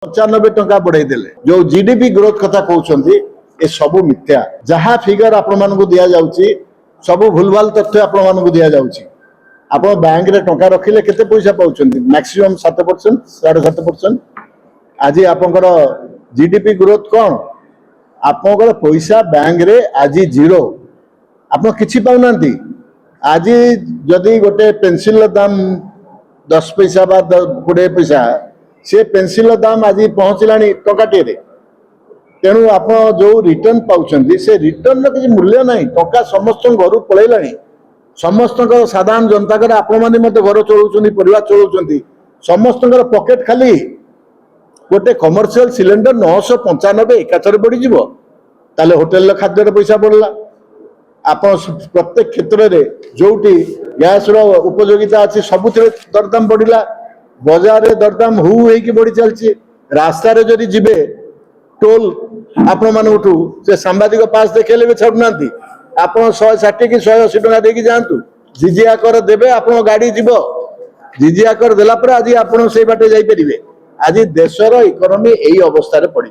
95 टंका बढ़ाई देले जो जीडीपी ग्रोथ कथा कहउछंती ए सब मिथ्या जहा फिगर आपण मानकु दिया जाउची सब भूलभाल तथ्य आपण मानकु दिया जाउची आपण बैंक रे टंका रखिले केते पैसा पाउछंती मैक्सिमम 7% 7.5% आज आपनकर जीडीपी ग्रोथ कोन आपनकर पैसा बैंक रे आज जीरो आपण किछि पाउनांती आज जदि गोटे पेंसिल दाम 10 पैसा बा 20 पैसा से पेंसिल दाम आज पहुँचलानी टंकाटे तेणु आप जो रिटर्न पाँच से रिटर्न किसी मूल्य ना टंका समस्त घर पलैलानी समस्त साधारण जनता आपण मैंने घर चलाउछंती परिवार चलाउछंती समस्त पॉकेट खाली गोटे कमर्शियल सिलेंडर 995 एकाथरे बढ़ी जीवो ताले होटेल खाद्य पैसा बढ़ला आप प्रत्येक क्षेत्र में जोटी गैस रो उपयोगिता अच्छी सबुथिरे दरदाम बढ़ला बजार रे दरदाम हु होई बढ़ी चलची रास्ता रे जदि जिबे टोल आपण मानठू से सांबादिक पास देखेले भी छाड़ुनांती आपण 160 कि 180 टका देकी जांतु जिजिया कर देबे आपण गाड़ी जीवो जिजिया कर देला पर आज आपण से बाटे जाई परिबे आज देशर इकोनॉमी एई अवस्था रे पड़ी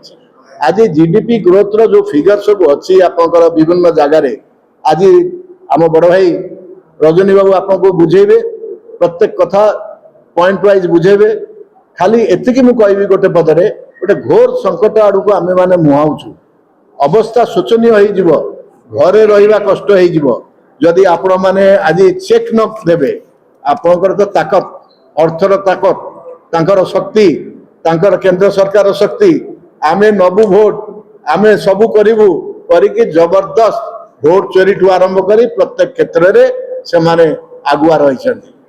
आज जीडीपी ग्रोथ रो जो फिगर सब अछि आपनकर विभिन्न जगह रे आज आम बड़ भाई रजनी बाबू आपको बुझेबे प्रत्येक कथा पॉइंट वाइज बुझेबे खाली एतिकी मु कहबी गोटे पदरे गोटे घोर संकट आड़ को आमे माने मुहाउछु अवस्था शोचनीय होई जिवो घरे रहिबा कष्ट होई जिवो जदि आपण माने आज चेक न देबे आपनकर तो ताकत अर्थर ताकत तांकर शक्ति तांकर केंद्र सरकार शक्ति आमे नबु भोट आमे सबु करिवु करिके जबरदस्त भोट चोरी ठू आरंभ करी प्रत्येक क्षेत्र में से आगुआ रही।